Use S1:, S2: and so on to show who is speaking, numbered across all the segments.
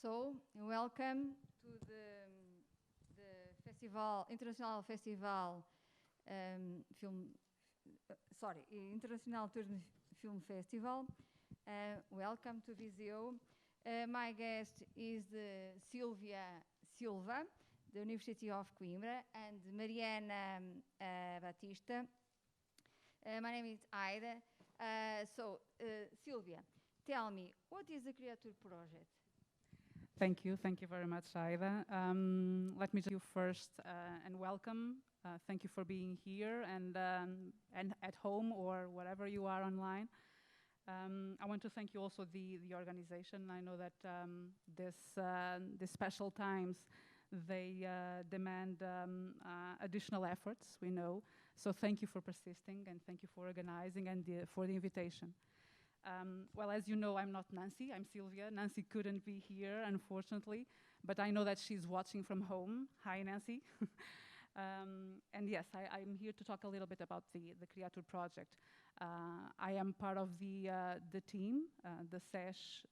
S1: So, welcome to the festival, International Festival International Tourism Film Festival. Welcome to Viseu. My guest is Silvia Silva, the University of Coimbra, and Mariana Batista. My name is Aida. Silvia, tell me, what is the Art&Tur project?
S2: Thank you very much, Aida. Let me just you first and welcome. Thank you for being here and at home or wherever you are online. I want to thank you also the organization. I know that these special times they demand additional efforts. We know, so thank you for persisting and thank you for organizing and for the invitation. Well, as you know, I'm not Nancy, I'm Silvia. Nancy couldn't be here, unfortunately, but I know that she's watching from home. Hi, Nancy. And yes, I'm here to talk a little bit about the Art&Tur project. I am part of the team, the SESH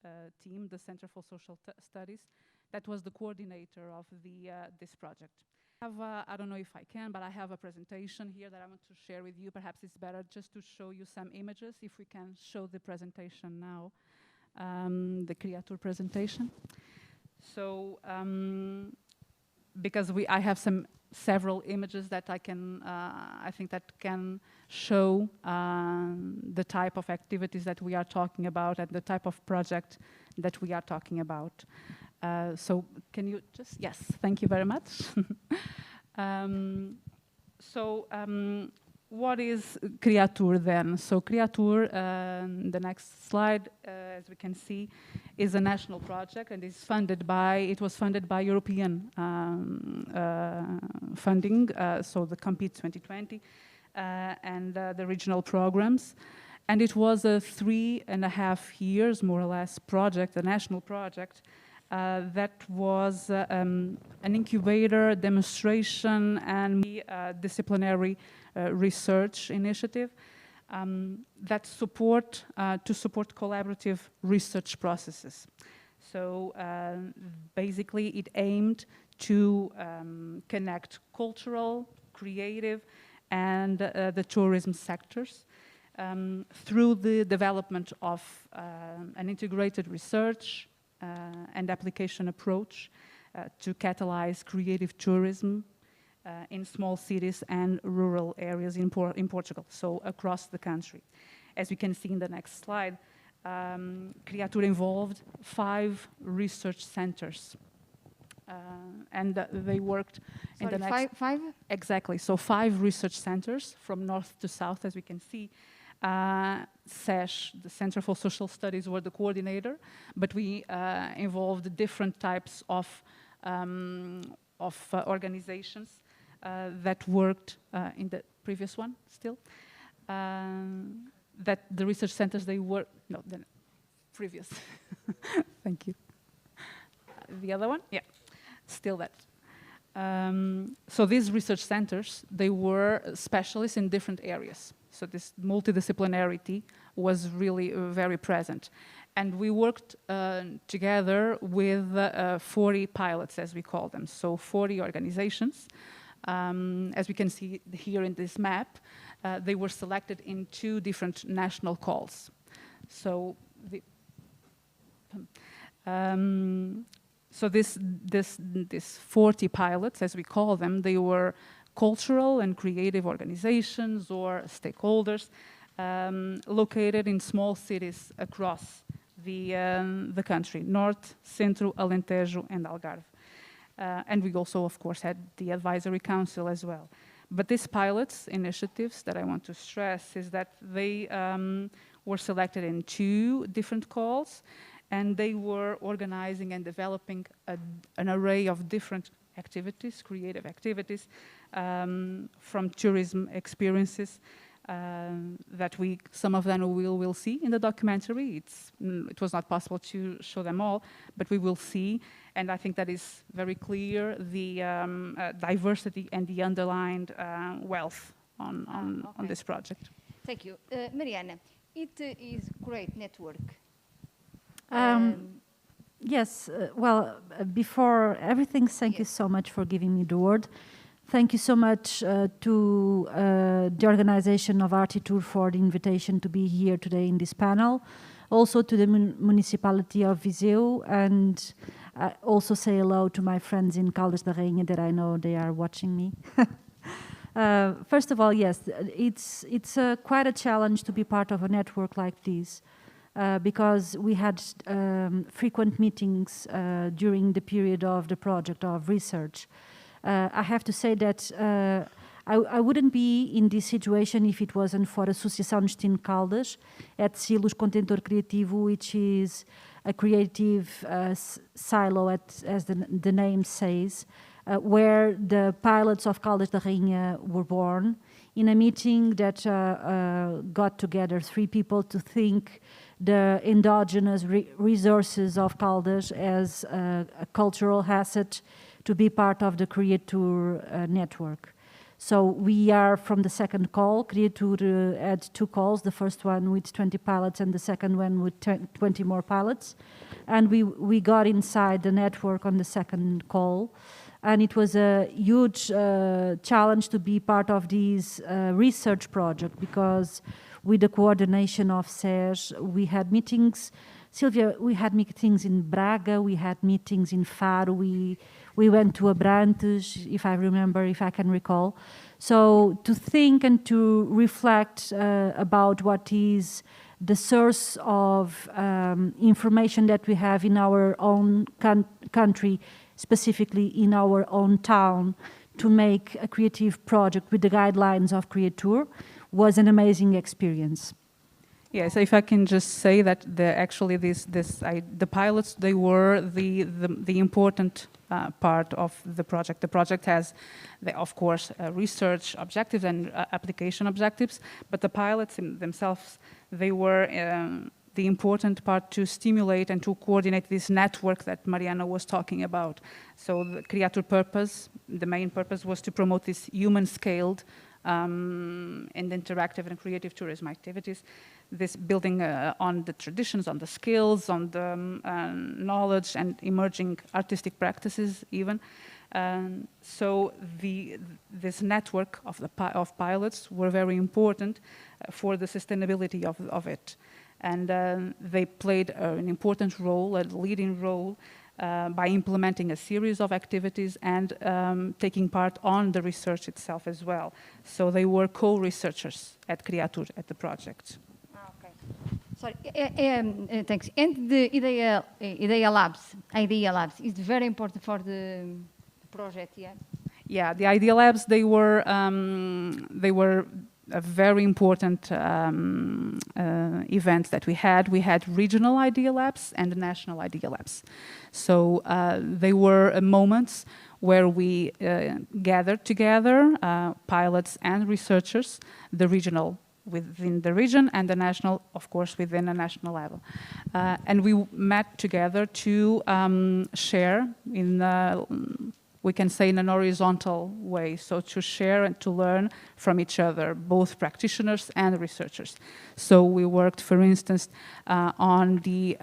S2: team, the Center for Social Studies, that was the coordinator of this project. I don't know if I can, but I have a presentation here that I want to share with you. Perhaps it's better just to show you some images, if we can show the presentation now, the Art&Tur presentation. So, because I have several images that I think that can show the type of activities that we are talking about and the type of project that we are talking about. So can you just, yes, thank you very much. What is Art&Tur then? So Art&Tur, the next slide, as we can see, is a national project and it was funded by European funding, so the Compete 2020 and the regional programs. And it was a 3.5 years, more or less, project, a national project, that was an incubator, demonstration, and disciplinary research initiative that support collaborative research processes. So basically, it aimed to connect cultural, creative, and the tourism sectors through the development of an integrated research and application approach to catalyze creative tourism in small cities and rural areas in Portugal, so across the country. As we can see in the next slide, Art&Tur involved 5 research centers. And they worked in the next...
S1: Five?
S2: Exactly, so 5 research centers from north to south, as we can see. SESH, the Center for Social Studies, were the coordinator, but we involved different types of organizations that worked in the previous one still. That the research centers, they were, no, the previous. Thank you. The other one? Yeah, still that. So these research centers, they were specialists in different areas. So this multidisciplinarity was really very present. And we worked together with 40 pilots, as we call them, so 40 organizations. As we can see here in this map, they were selected in 2 different national calls. So this 40 pilots, as we call them, they were cultural and creative organizations or stakeholders located in small cities across the country, North, Centro, Alentejo, and Algarve. And we also, of course, had the advisory council as well. But these pilots initiatives that I want to stress is that they were selected in 2 different calls, and they were organizing and developing an array of different activities, creative activities, from tourism experiences that some of them we'll see in the documentary. It was not possible to show them all, but we will see, and I think that is very clear, the diversity and the underlined wealth on this project.
S1: Thank you. Mariana, it is great network.
S3: Yes, before everything, thank you so much for giving me the word. Thank you so much to the organization of Art&Tur for the invitation to be here today in this panel. Also to the municipality of Viseu, and also say hello to my friends in Caldas da Rainha that I know they are watching me. First of all, yes, it's quite a challenge to be part of a network like this. Because we had frequent meetings during the period of the project of research. I have to say that I wouldn't be in this situation if it wasn't for Associação Destino Caldas at Silos Contentor Criativo, which is a creative silo, as the name says, where the pilots of Caldas da Rainha were born, in a meeting that got together 3 people to think the endogenous resources of Caldas as a cultural asset to be part of the Art&Tur network. So we are from the second call. Art&Tur had 2 calls, the first one with 20 pilots and the second one with 20 more pilots. And we got inside the network on the second call. And it was a huge challenge to be part of this research project, because with the coordination of SES, we had meetings. Silvia, we had meetings in Braga, we had meetings in Faro, we went to Abrantes, if I remember, if I can recall. So to think and to reflect about what is the source of information that we have in our own country, specifically in our own town, to make a creative project with the guidelines of Art&Tur was an amazing experience.
S2: Yes, if I can just say that actually the pilots, they were the important part of the project. The project has, of course, research objectives and application objectives, but the pilots themselves, they were the important part to stimulate and to coordinate this network that Mariana was talking about. So the Art&Tur purpose, the main purpose, was to promote this human-scaled and interactive and creative tourism activities, this building on the traditions, on the skills, on the knowledge and emerging artistic practices even. So this network of pilots were very important for the sustainability of it. And they played an important role, a leading role, by implementing a series of activities and taking part on the research itself as well. So they were co-researchers at Art&Tur, at the project.
S1: Okay. Sorry, thanks. And the Idea Labs is very important for the project, yeah?
S2: Yeah, the Idea Labs, they were a very important event that we had. We had regional Idea Labs and national Idea Labs. So they were moments where we gathered together, pilots and researchers, the regional within the region and the national, of course, within a national level. And we met together to share in we can say in an horizontal way, so to share and to learn from each other, both practitioners and researchers. So we worked, for instance, on the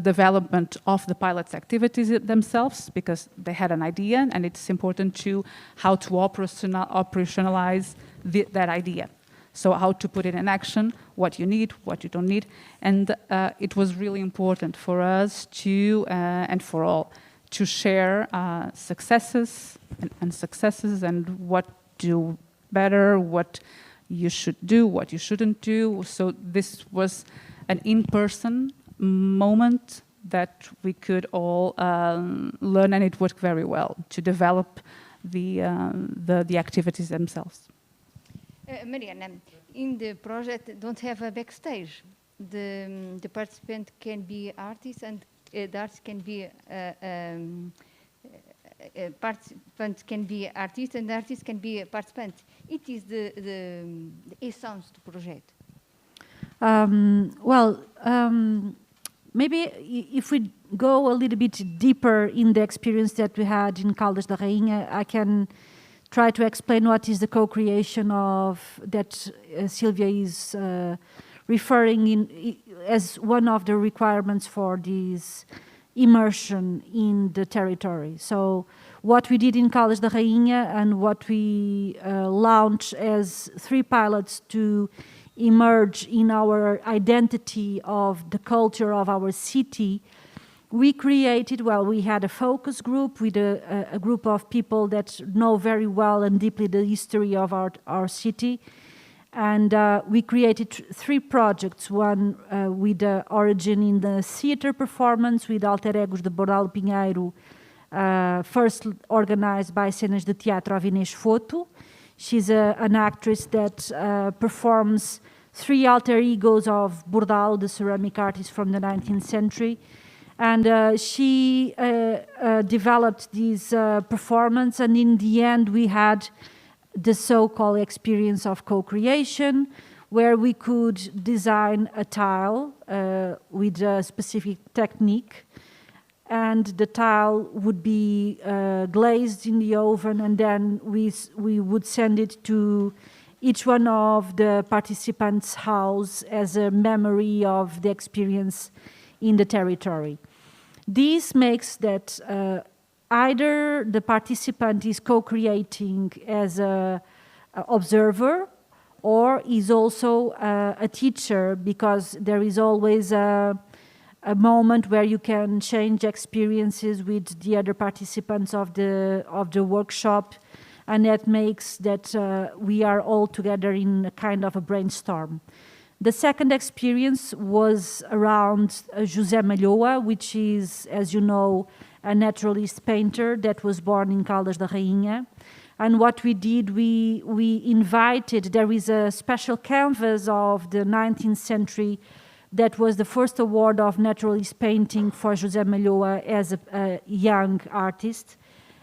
S2: development of the pilots' activities themselves, because they had an idea, and it's important to how to operationalize that idea. So how to put it in action, what you need, what you don't need. And it was really important for us to, and for all, to share successes and what do better, what you should do, what you shouldn't do. So this was an in-person moment that we could all learn, and it worked very well to develop the activities themselves.
S1: Mariana, in the project, don't have a backstage. The participant can be artists, and the artist can be participants can be artists, and the artists can be participants. It is the essence of the project.
S3: Maybe if we go a little bit deeper in the experience that we had in Caldas da Rainha, I can try to explain what is the co-creation of that Silvia is referring as one of the requirements for this immersion in the territory. So what we did in Caldas da Rainha and what we launched as 3 pilots to emerge in our identity of the culture of our city, we created, well, we had a focus group with a group of people that know very well and deeply the history of our city. And we created 3 projects, one with the origin in the theater performance with Alter Egos de Bordal Pinheiro, first organized by Cenas de Teatro of Inês Foto. She's an actress that performs 3 alter egos of Bordal, the ceramic artist from the 19th century. And she developed this performance, and in the end we had the so-called experience of co-creation, where we could design a tile with a specific technique, and the tile would be glazed in the oven, and then we would send it to each one of the participants' house as a memory of the experience in the territory. This makes that either the participant is co-creating as an observer or is also a teacher, because there is always a moment where you can change experiences with the other participants of the workshop, and that makes that we are all together in a kind of a brainstorm. The second experience was around José Malhoa, which is, as you know, a naturalist painter that was born in Caldas da Rainha. And what we did, we invited, there is a special canvas of the 19th century that was the first award of naturalist painting for José Malhoa as a young artist.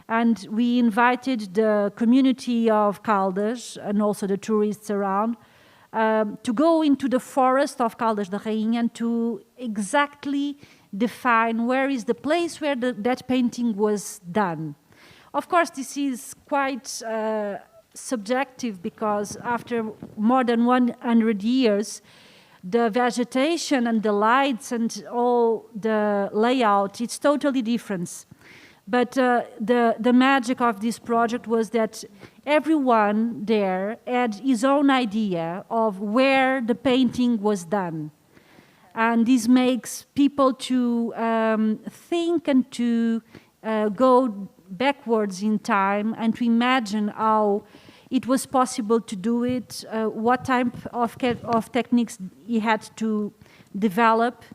S3: And we invited the community of Caldas and also the tourists around to go into the forest of Caldas da Rainha and to exactly define where is the place where that painting was done. Of course, this is quite subjective, because after more than 100 years, the vegetation and the lights and all the layout, it's totally different. But the magic of this project was that everyone there had his own idea of where the painting was done. And this makes people to think and to go backwards in time and to imagine how it was possible to do it, what type of techniques he had to develop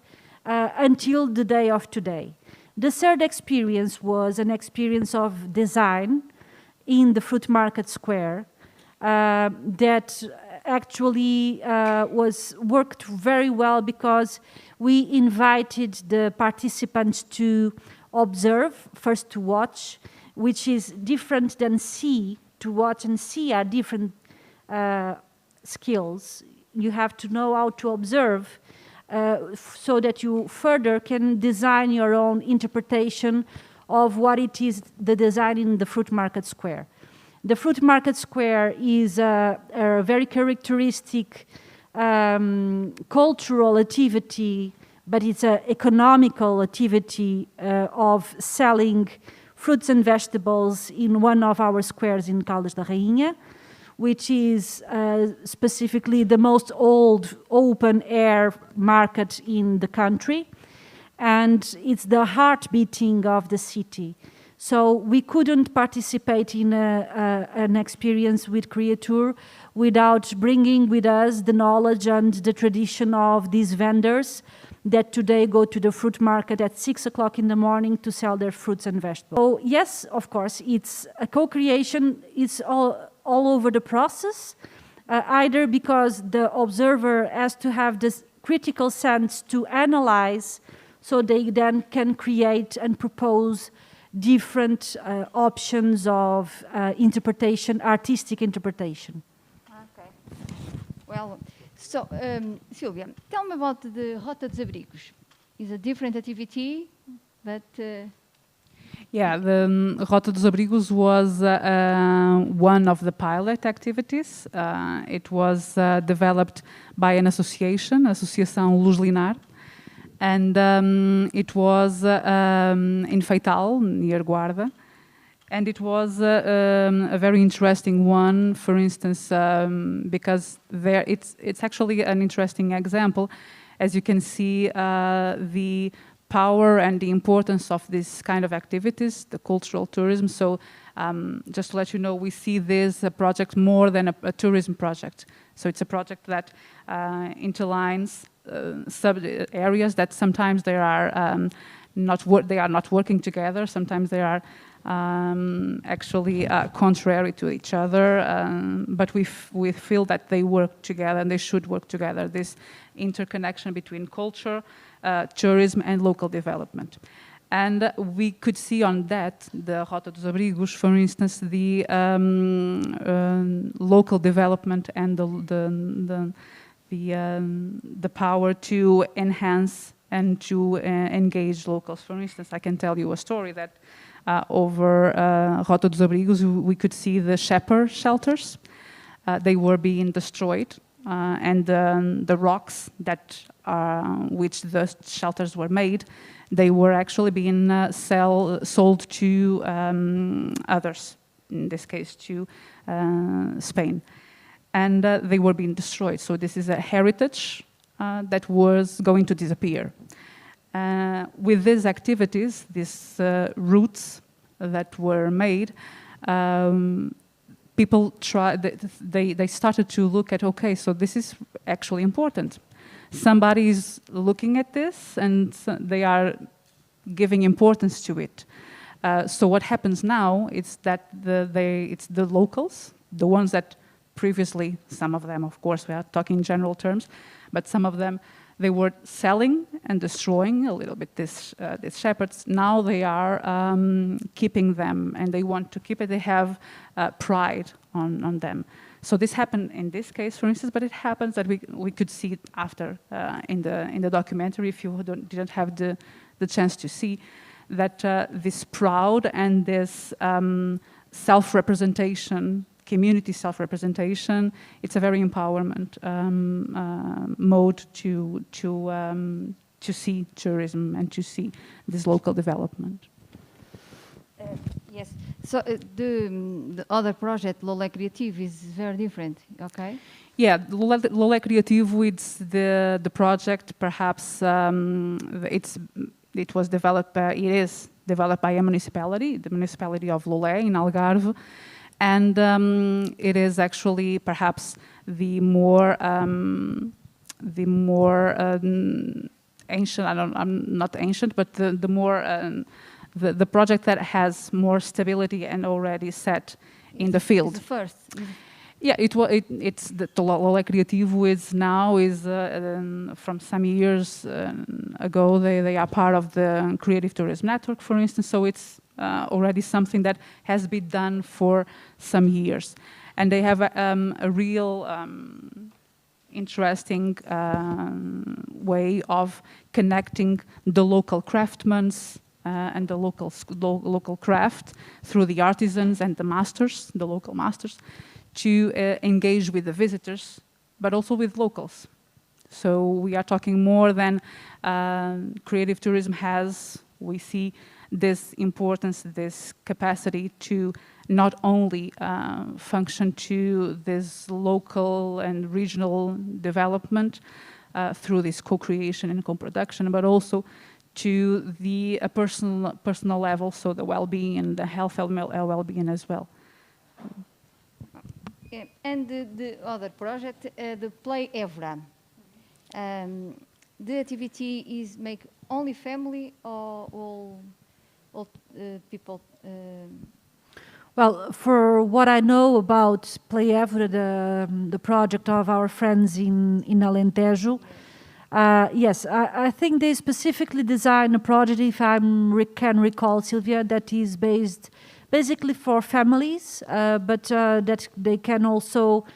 S3: until the day of today. The third experience was an experience of design in the Fruit Market Square that actually was worked very well, because we invited the participants to observe, first to watch, which is different than see. To watch and see are different skills. You have to know how to observe so that you further can design your own interpretation of what it is, the design in the Fruit Market Square. The Fruit Market Square is a very characteristic cultural activity, but it's an economical activity of selling fruits and vegetables in one of our squares in Caldas da Rainha, which is specifically the most old open-air market in the country. And it's the heart beating of the city. So we couldn't participate in an experience with Art&Tur without bringing with us the knowledge and the tradition of these vendors that today go to the fruit market at 6 o'clock in the morning to sell their fruits and vegetables. So yes, of course, it's a co-creation. It's all over the process, either because the observer has to have this critical sense to analyze, so they then can create and propose different options of interpretation, artistic interpretation.
S1: Okay. Well, so Sylvia, tell me about the Rota dos Abrigos. It's a different activity, but...
S2: Yeah, the Rota dos Abrigos was one of the pilot activities. It was developed by an association, Associação Luz Linar, and it was in Feital, near Guarda. And it was a very interesting one, for instance, because it's actually an interesting example. As you can see, the power and the importance of this kind of activities, the cultural tourism. So just to let you know, we see this project more than a tourism project. So it's a project that interlines sub areas that sometimes they are not working together. Sometimes they are actually contrary to each other, but we feel that they work together and they should work together. This interconnection between culture, tourism and local development. And we could see on that, the Rota dos Abrigos, for instance, the local development and the power to enhance and to engage locals. For instance, I can tell you a story that over Rota dos Abrigos, we could see the shepherd shelters. They were being destroyed, and the rocks that which the shelters were made, they were actually being sold to others, in this case to Spain. And they were being destroyed. So this is a heritage that was going to disappear. With these activities, these routes that were made, people they started to look at, okay, so this is actually important. Somebody is looking at this and they are giving importance to it. So what happens now is that it's the locals, the ones that previously, some of them, of course, we are talking in general terms, but some of them, they were selling and destroying a little bit these shepherds. Now they are keeping them and they want to keep it. They have pride on them. So this happened in this case, for instance, but it happens that we could see it after in the documentary, if you didn't have the chance to see, that this proud and this self-representation, community self-representation, it's a very empowerment mode to see tourism and to see this local development.
S1: Yes. So the other project, Lolé Criativo, is very different. Okay.
S2: Yeah, Lolé Criativo, it's the project. Perhaps it was developed. It is developed by a municipality, the municipality of Lolé in Algarve. And it is actually perhaps the more ancient. I'm not ancient, but the more the project that has more stability and already set in the field.
S1: It's the first.
S2: Yeah, it's the Lolé Criativo is from some years ago. They are part of the Creative Tourism Network, for instance. So it's already something that has been done for some years, and they have a real interesting way of connecting the local craftsmen and the local craft through the artisans and the masters, the local masters, to engage with the visitors, but also with locals. So we are talking more than creative tourism has. We see this importance, this capacity to not only function to this local and regional development through this co-creation and co-production, but also to the personal level, so the well-being and the health and well-being as well.
S1: Yeah. And the other project, the Play Evra. The activity is make only family or all people?
S3: Well, for what I know about Play Evra, the project of our friends in Alentejo, yes, I think they specifically designed a project, if I can recall, Sylvia, that is basically for families, but that they can also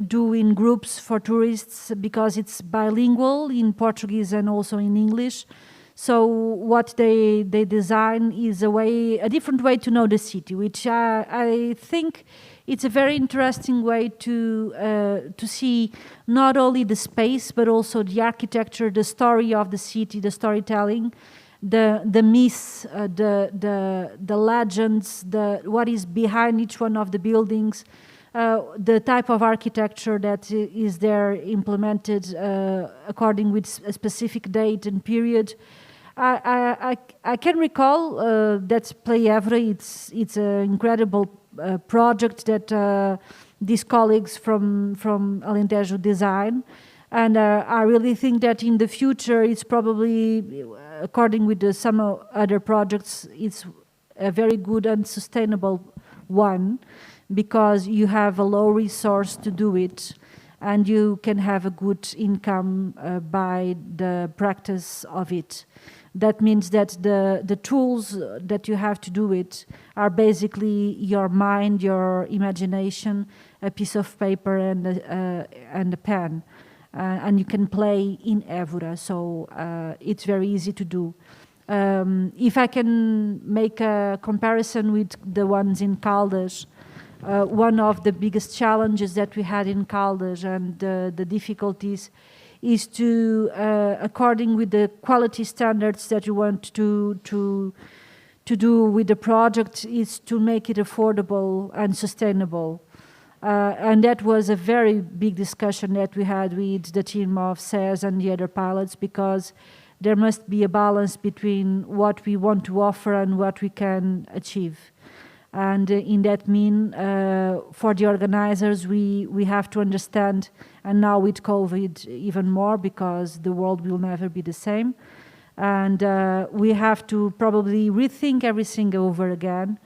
S3: do in groups for tourists because it's bilingual in Portuguese and also in English. So what they design is a different way to know the city, which I think it's a very interesting way to see not only the space but also the architecture, the story of the city, the storytelling, the myths, the legends, what is behind each one of the buildings, the type of architecture that is there implemented according with a specific date and period. I can recall that Play Évora, it's an incredible project that these colleagues from Alentejo design. And I really think that in the future, it's probably, according with some other projects, it's a very good and sustainable one, because you have a low resource to do it, and you can have a good income by the practice of it. That means that the tools that you have to do it are basically your mind, your imagination, a piece of paper and a pen. And you can play in Évora, so it's very easy to do. If I can make a comparison with the ones in Caldas, one of the biggest challenges that we had in Caldas and the difficulties is to, according with the quality standards that you want to do with the project, is to make it affordable and sustainable. And that was a very big discussion that we had with the team of SES and the other pilots, because there must be a balance between what we want to offer and what we can achieve. And in that mean, for the organizers, we have to understand, and now with COVID even more, because the world will never be the same. And we have to probably rethink everything over again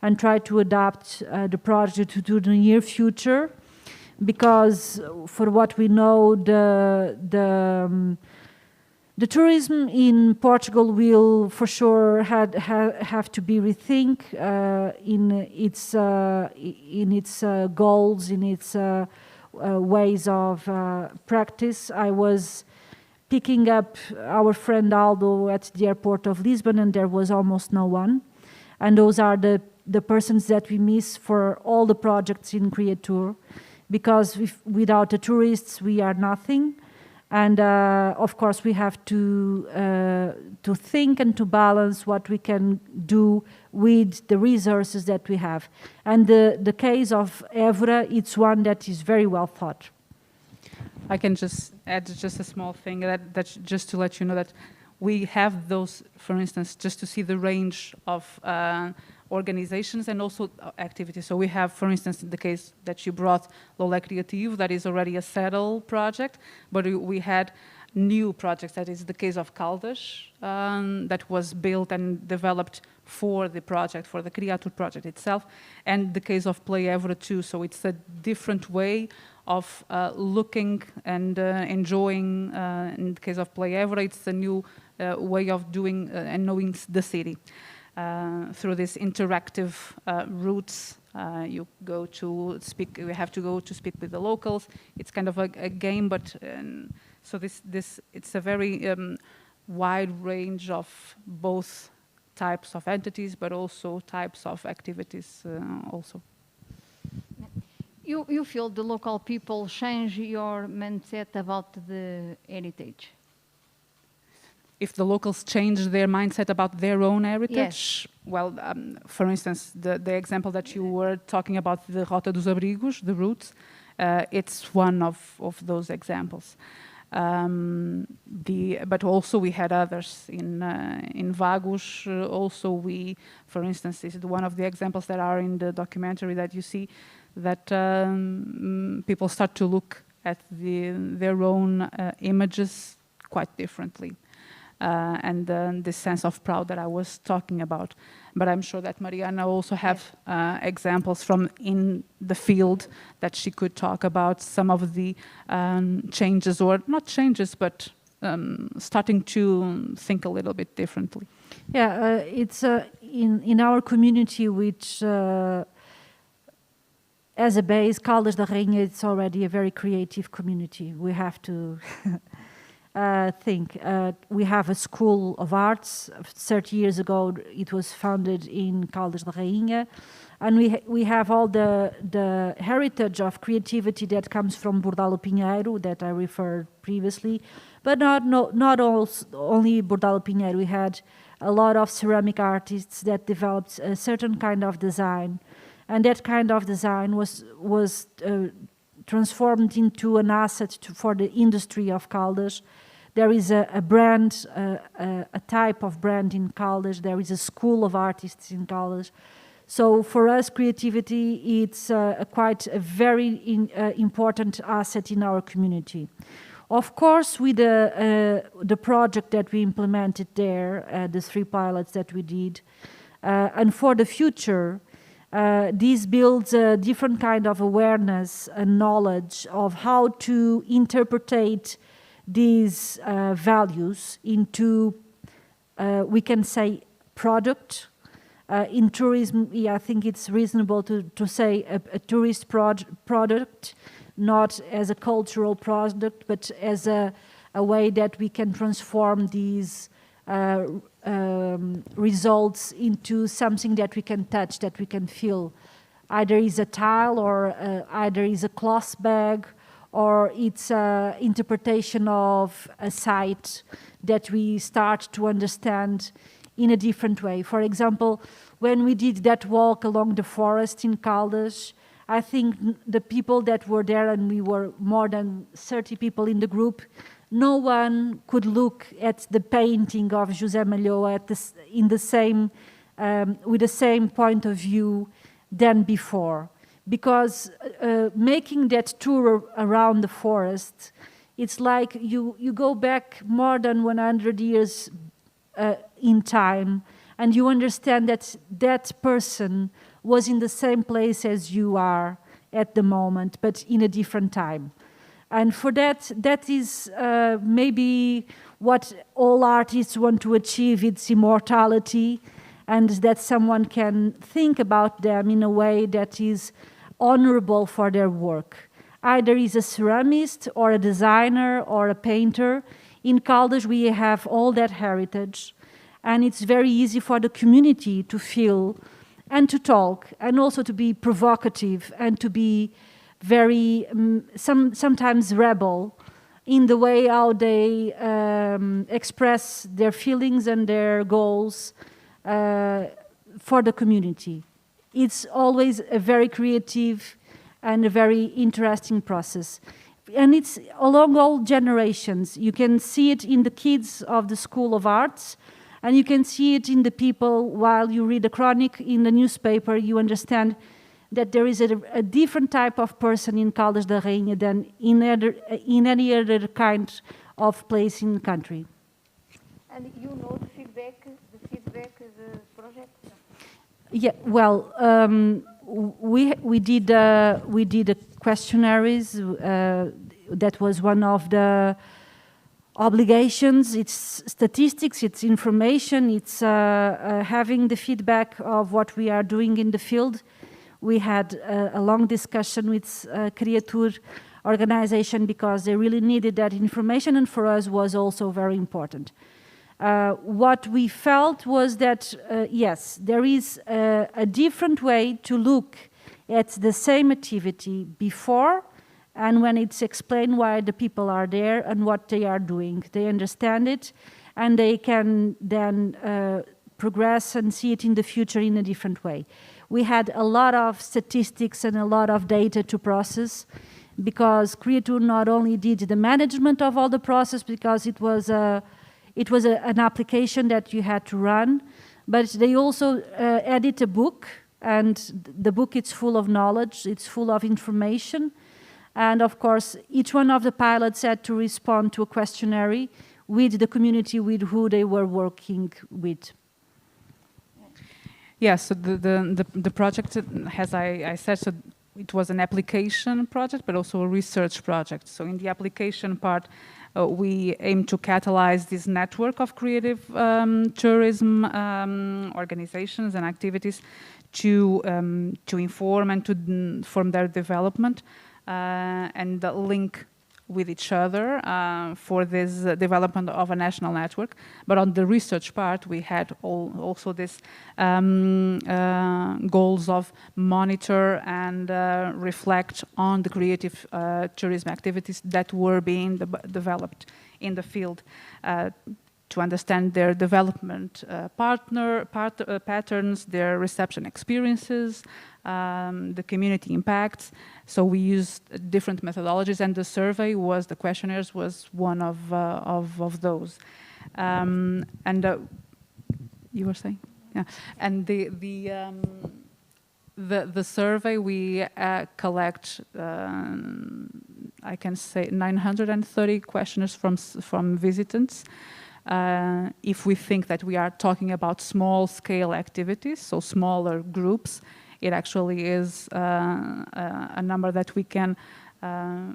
S3: and try to adapt the project to the near future, because for what we know, the tourism in Portugal will for sure have to be rethink in its goals, in its ways of practice. I was picking up our friend Aldo at the airport of Lisbon, and there was almost no one. And those are the persons that we miss for all the projects in Art&Tur, because without the tourists we are nothing. And of course we have to think and to balance what we can do with the resources that we have. And the case of Évora, it's one that is very well thought.
S2: I can just add just a small thing, that just to let you know that we have those, for instance, just to see the range of organizations and also activities. So we have, for instance, in the case that you brought, Lola Criativo, that is already a settled project, but we had new projects. That is the case of Caldas, that was built and developed for the project, for the Art&Tur project itself, and the case of Play Évora too. So it's a different way of looking and enjoying. In the case of Play Évora, it's a new way of doing and knowing the city. Through these interactive routes, you go to speak. We have to go to speak with the locals. It's kind of a game, but so this it's a very wide range of both types of entities, but also types of activities also.
S1: You feel the local people change your mindset about the heritage?
S2: If the locals change their mindset about their own heritage?
S1: Yes.
S2: Well, for instance, the example that you were talking about, the Rota dos Abrigos, the routes, it's one of those examples. But also we had others in Vagos. Also we, for instance, this is one of the examples that are in the documentary that you see, that people start to look at their own images quite differently. And the sense of pride that I was talking about. But I'm sure that Mariana also have examples from in the field that she could talk about some of the changes, or not changes, but starting to think a little bit differently.
S3: Yeah, it's in our community, which as a base, Caldas da Rainha, it's already a very creative community. We have to think. We have a school of arts. 30 years ago, it was founded in Caldas da Rainha. And we have all the heritage of creativity that comes from Bordalo Pinheiro that I referred previously. But not only Bordalo Pinheiro. We had a lot of ceramic artists that developed a certain kind of design. And that kind of design was transformed into an asset for the industry of Caldas. There is a brand, a type of brand in Caldas. There is a school of artists in Caldas. So for us, creativity, it's quite a very important asset in our community. Of course, with the project that we implemented there, the 3 pilots that we did, and for the future, this builds a different kind of awareness and knowledge of how to interpret these values into, we can say, product. In tourism, I think it's reasonable to say a tourist product, not as a cultural product, but as a way that we can transform these results into something that we can touch, that we can feel. Either is a tile, or either is a cloth bag, or it's an interpretation of a site that we start to understand in a different way. For example, when we did that walk along the forest in Caldas, I think the people that were there, and we were more than 30 people in the group, no one could look at the painting of José Malhoa with the same point of view than before. Because making that tour around the forest, it's like you go back more than 100 years in time, and you understand that that person was in the same place as you are at the moment, but in a different time. And for that is maybe what all artists want to achieve, it's immortality, and that someone can think about them in a way that is honorable for their work. Either is a ceramist, or a designer, or a painter. In Caldas, we have all that heritage, and it's very easy for the community to feel and to talk, and also to be provocative, and to be very, sometimes rebel in the way how they express their feelings and their goals for the community. It's always a very creative and a very interesting process. And it's along all generations. You can see it in the kids of the School of Arts, and you can see it in the people. While you read a chronic in the newspaper, you understand that there is a different type of person in Caldas da Rainha than in any other kind of place in the country.
S1: And you know the feedback of the project?
S3: Yeah, well, we did a questionnaires. That was one of the obligations. It's statistics, it's information, it's having the feedback of what we are doing in the field. We had a long discussion with Art&Tur organization because they really needed that information, and for us was also very important. What we felt was that, yes, there is a different way to look at the same activity before and when it's explained why the people are there and what they are doing. They understand it, and they can then progress and see it in the future in a different way. We had a lot of statistics and a lot of data to process, because Art&Tur not only did the management of all the process, because it was an application that you had to run, but they also edit a book, and the book is full of knowledge, it's full of information. And of course, each one of the pilots had to respond to a questionnaire with the community with who they were working with.
S2: Yeah, so the project, as I said, so it was an application project, but also a research project. So in the application part, we aim to catalyze this network of creative tourism organizations and activities to inform and to form their development and link with each other for this development of a national network. But on the research part, we had also this goals of monitor and reflect on the creative tourism activities that were being developed in the field, to understand their development patterns, their reception experiences, the community impacts. So we used different methodologies, and the survey was, the questionnaires was one of those. You were saying? Yeah. And the survey, we collect, I can say, 930 questionnaires from visitants. If we think that we are talking about small-scale activities, so smaller groups, it actually is a number that we can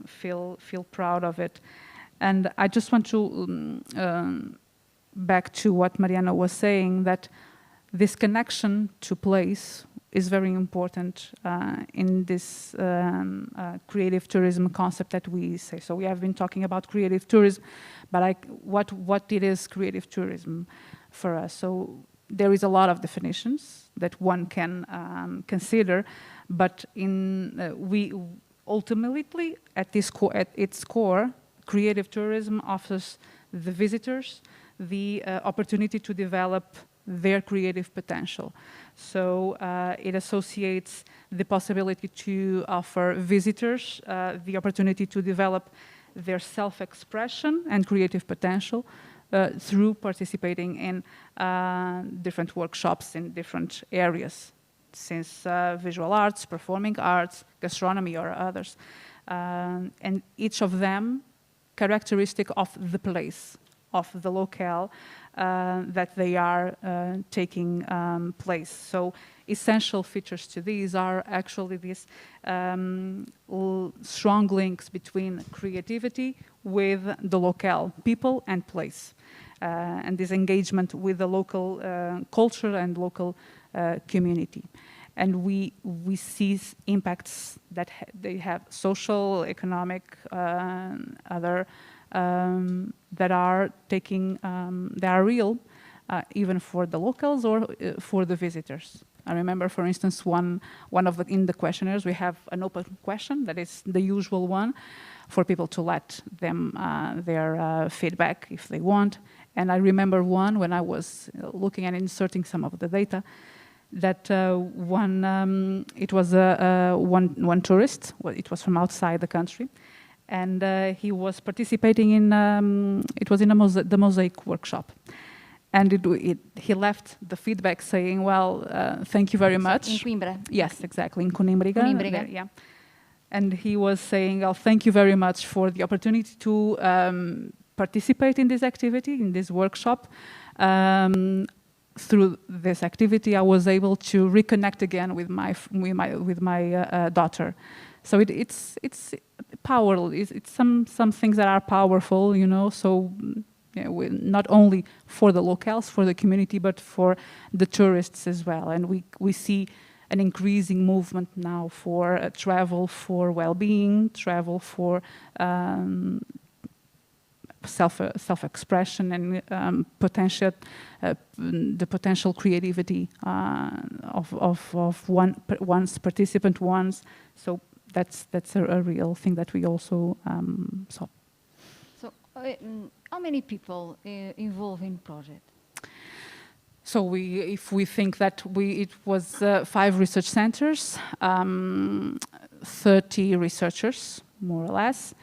S2: feel proud of it. And I just want to, back to what Mariana was saying, that this connection to place is very important in this creative tourism concept that we say. So we have been talking about creative tourism, but what it is creative tourism for us? So there is a lot of definitions that one can consider, but we ultimately at its core, creative tourism offers the visitors the opportunity to develop their creative potential. So it associates the possibility to offer visitors the opportunity to develop their self-expression and creative potential through participating in different workshops in different areas, since visual arts, performing arts, gastronomy, or others. And each of them characteristic of the place, of the locale that they are taking place. So essential features to these are actually these strong links between creativity with the locale, people and place, and this engagement with the local culture and local community. And we see impacts that they have, social, economic, other, that are taking, they are real, even for the locals or for the visitors. I remember, for instance, one of in the questionnaires, we have an open question that is the usual one for people to let them their feedback if they want. And I remember one when I was looking and inserting some of the data, that it was one tourist. Well, it was from outside the country, and he was participating in it was in the mosaic workshop, and he left the feedback saying, "Well, thank you very much."
S1: In Coimbra.
S2: Yes, exactly, in Coimbra.
S1: Coimbra.
S2: Yeah, and he was saying, "Oh, thank you very much for the opportunity to participate in this activity, in this workshop." Through this activity, I was able to reconnect again with my daughter. So it's powerful. It's some things that are powerful, you know. So not only for the locals, for the community, but for the tourists as well. And we see an increasing movement now for travel for well-being, travel for self-expression and the potential creativity of one's participant ones. So that's a real thing that we also saw.
S1: So how many people involved in project?
S2: So if we think that it was 5 research centers, 30 researchers, more or less.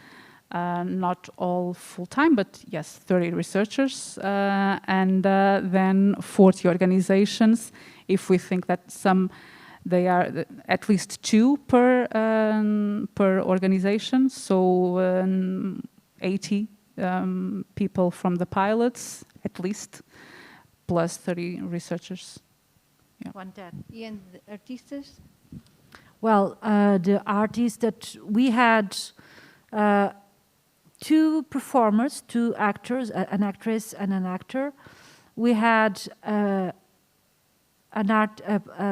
S2: Not all full-time, but yes, 30 researchers, and then 40 organizations. If we think that they are at least 2 per organization, so 80 people from the pilots, at least, plus 30 researchers. Yeah.
S3: 110.
S1: And the artists?
S3: Well, the artists that we had, 2 performers, 2 actors, an actress and an actor. We had a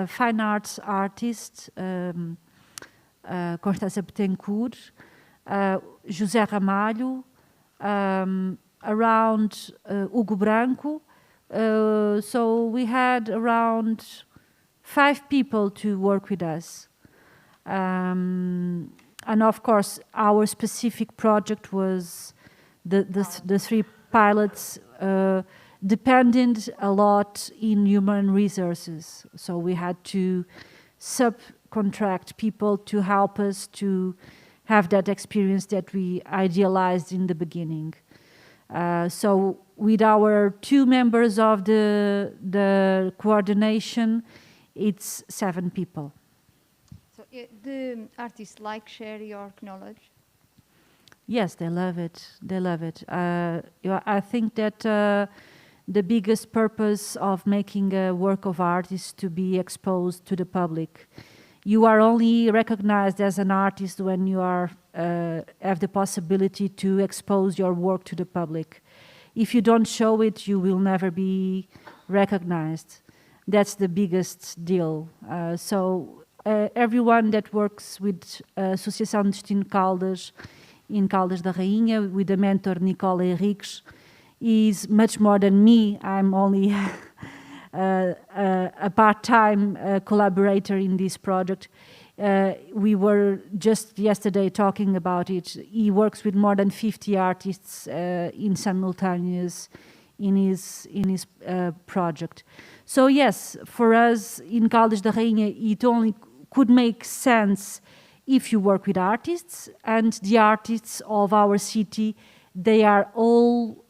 S3: fine arts artist, Constança Betancourt, José Ramalho, around Hugo Branco. So we had around 5 people to work with us. And of course, our specific project was the 3 pilots depended a lot in human resources. So we had to subcontract people to help us to have that experience that we idealized in the beginning. So with our 2 members of the coordination, it's 7 people.
S1: So the artists share your knowledge?
S3: Yes, they love it. They love it. I think that the biggest purpose of making a work of art is to be exposed to the public. You are only recognized as an artist when you have the possibility to expose your work to the public. If you don't show it, you will never be recognized. That's the biggest deal. So everyone that works with Associação de Destino Caldas in Caldas da Rainha, with the mentor Nicole Henriques, is much more than me. I'm only a part-time collaborator in this project. We were just yesterday talking about it. He works with more than 50 artists in simultaneous in his project. So yes, for us in Caldas da Rainha, it only could make sense if you work with artists, and the artists of our city, they are all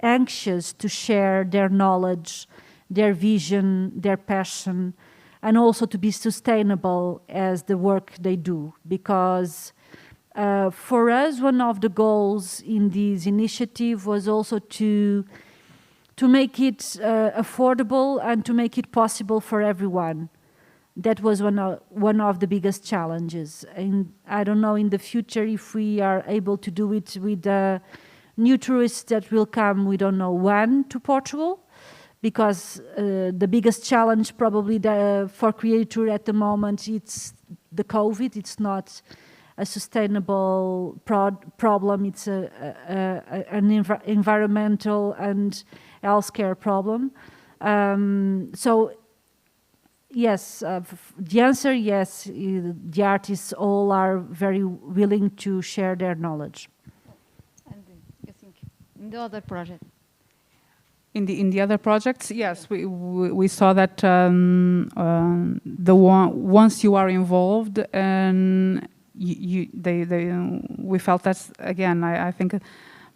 S3: anxious to share their knowledge, their vision, their passion, and also to be sustainable as the work they do. Because for us, one of the goals in this initiative was also to make it affordable and to make it possible for everyone. That was one of the biggest challenges. And I don't know in the future if we are able to do it with new tourists that will come, we don't know when, to Portugal, because the biggest challenge probably for Creator at the moment, it's the COVID. It's not a sustainable problem. It's an environmental and healthcare problem. So yes, the answer, yes, the artists all are very willing to share their knowledge.
S1: And you think in the other project?
S2: In the other projects, yes, we saw that once you are involved, and we felt that again. I think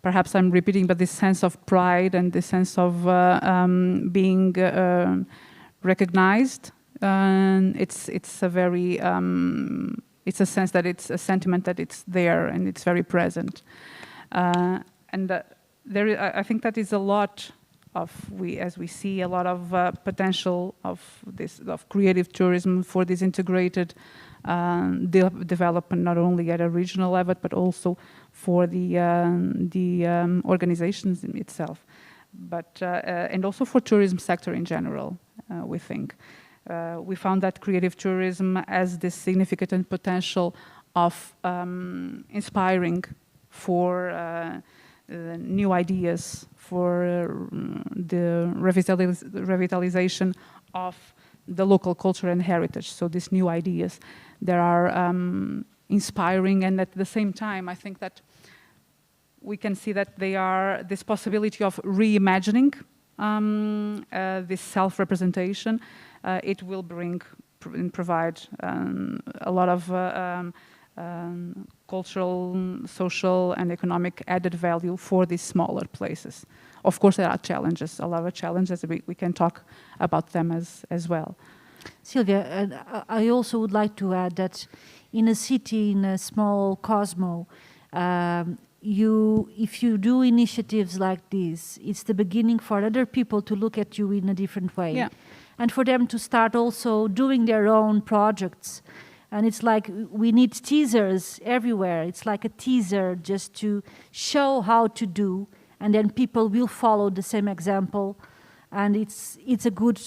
S2: perhaps I'm repeating, but this sense of pride and this sense of being recognized. It's a very it's a sense that it's a sentiment that it's there and it's very present, and I think that is a lot of as we see a lot of potential of creative tourism for this integrated development, not only at a regional level but also for the organizations in itself, but and also for tourism sector in general. We think we found that creative tourism has this significant potential of inspiring for new ideas, for the revitalization of the local culture and heritage. So these new ideas, they are inspiring, and at the same time, I think that we can see that they are this possibility of reimagining this self-representation. It will bring and provide a lot of cultural, social, and economic added value for these smaller places. Of course, there are challenges, a lot of challenges. We can talk about them as well.
S3: Sylvia, I also would like to add that in a city, in a small cosmo, if you do initiatives like this, it's the beginning for other people to look at you in a different way.
S2: Yeah.
S3: And for them to start also doing their own projects. And it's like we need teasers everywhere. It's like a teaser just to show how to do, and then people will follow the same example. And it's a good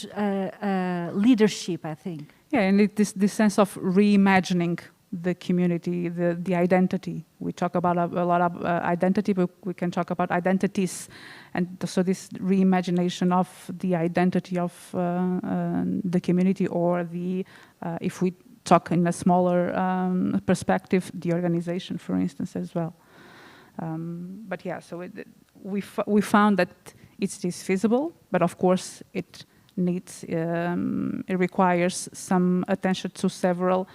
S3: leadership, I think.
S2: Yeah, and this sense of reimagining the community, the identity. We talk about a lot of identity, but we can talk about identities. And so this reimagination of the identity of the community, or the, if we talk in a smaller perspective, the organization, for instance, as well. But yeah, so we found that it is feasible, but of course it needs, it requires some attention to several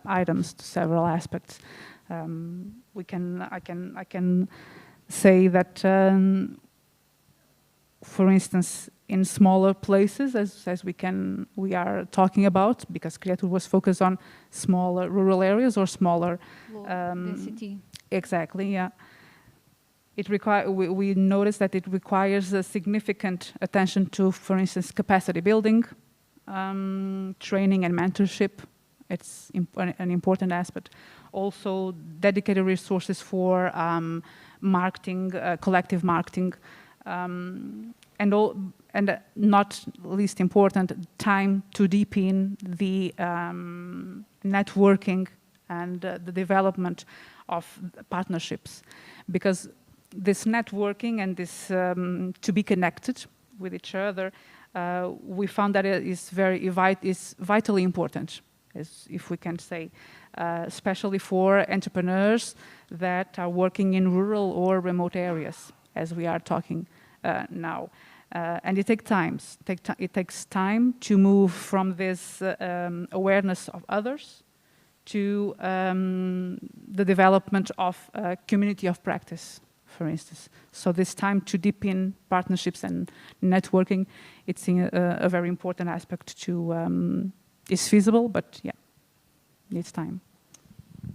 S2: items, to several aspects. I can say that, for instance, in smaller places, as we are talking about, because Creatur was focused on smaller rural areas or smaller
S1: density.
S2: Exactly, yeah. We noticed that it requires a significant attention to, for instance, capacity building, training and mentorship. It's an important aspect. Also, dedicated resources for marketing, collective marketing, and not least important, time to deepen the networking and the development of partnerships, because this networking and this to be connected with each other, we found that it is vitally important, as if we can say, especially for entrepreneurs that are working in rural or remote areas, as we are talking now. And it takes time to move from this awareness of others to the development of a community of practice, for instance. So this time to deepen partnerships and networking, it's a very important aspect to, is feasible, but yeah, needs time.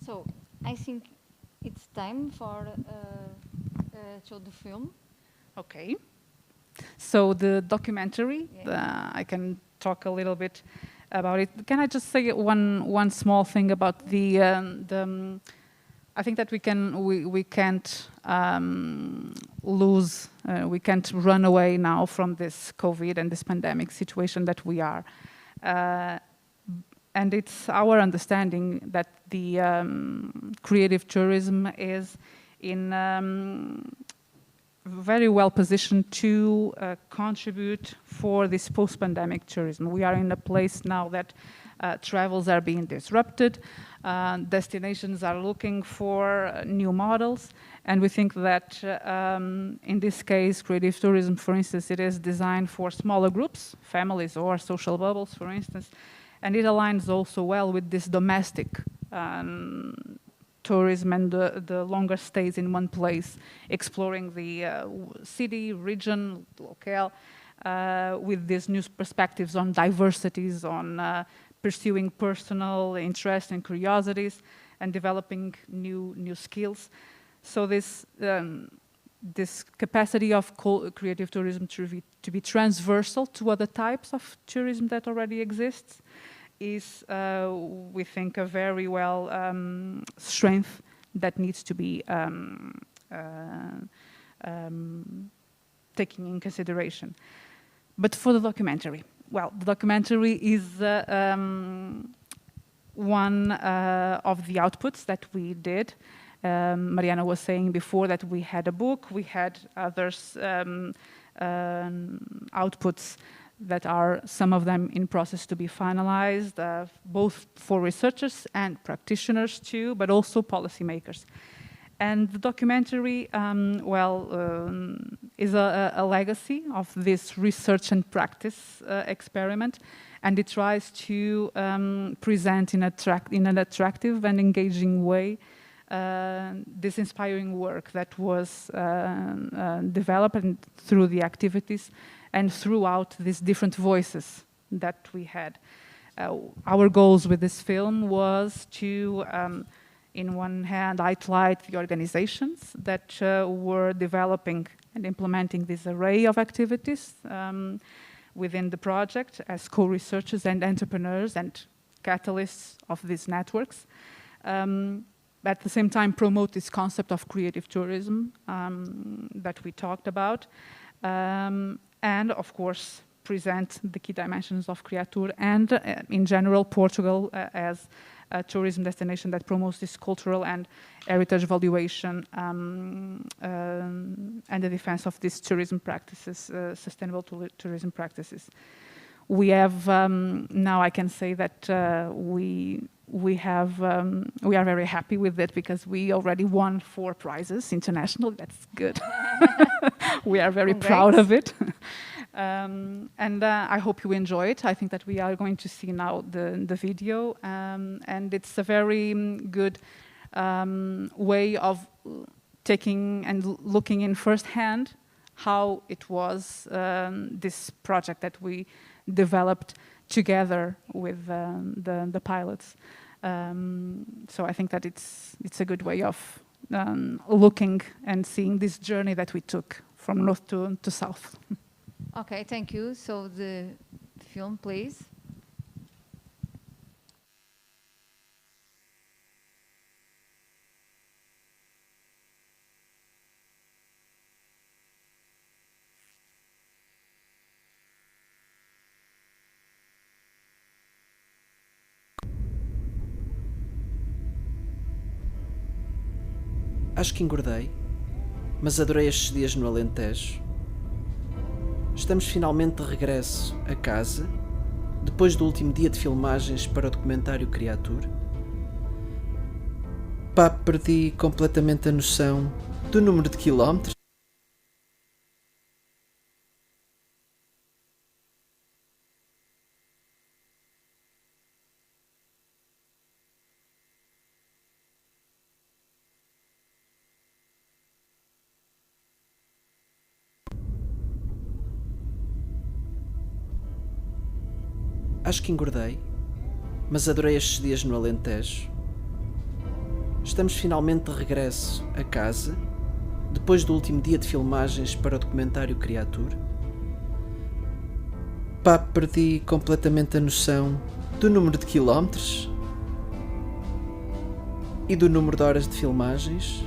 S1: So I think it's time for show the film.
S2: Okay. So the documentary, I can talk a little bit about it. Can I just say one small thing about the I think that we can't lose, we can't run away now from this COVID and this pandemic situation that we are. And it's our understanding that the creative tourism is in very well positioned to contribute for this post-pandemic tourism. We are in a place now that travels are being disrupted, destinations are looking for new models, and we think that in this case, creative tourism, for instance, it is designed for smaller groups, families or social bubbles, for instance, and it aligns also well with this domestic tourism and the longer stays in one place, exploring the city, region, locale, with these new perspectives on diversities, on pursuing personal interests and curiosities, and developing new skills. So this capacity of creative tourism to be transversal to other types of tourism that already exists is, we think, a very well strength that needs to be taken in consideration. But for the documentary, well, the documentary is one of the outputs that we did. Mariana was saying before that we had a book, we had others outputs that are, some of them in process to be finalized, both for researchers and practitioners too, but also policymakers. And the documentary, is a legacy of this research and practice experiment, and it tries to present in an attractive and engaging way this inspiring work that was developed through the activities and throughout these different voices that we had. Our goals with this film was to, in one hand, highlight the organizations that were developing and implementing this array of activities within the project as co-researchers and entrepreneurs and catalysts of these networks. At the same time, promote this concept of creative tourism that we talked about. And of course, present the key dimensions of Criatur and, in general, Portugal as a tourism destination that promotes this cultural and heritage valuation and the defense of these tourism practices, sustainable tourism practices. We have now I can say that we are very happy with it because we already won 4 prizes international. That's good. We are very proud of it. And I hope you enjoy it. I think that we are going to see now the video, and it's a very good way of taking and looking in firsthand how it was this project that we developed together with the pilots. So I think that it's a good way of looking and seeing this journey that we took from north to south.
S1: Okay, thank you. So the film, please.
S4: Acho que engordei, mas adorei estes dias no Alentejo. Estamos finalmente de regresso a casa, depois do último dia de filmagens para o documentário Criatur. Pá, perdi completamente a noção do número de quilómetros. Acho que engordei, mas adorei estes dias no Alentejo. Estamos finalmente de regresso a casa, depois do último dia de filmagens para o documentário Criatur. Pá, perdi completamente a noção do número de quilómetros e do número de horas de filmagens.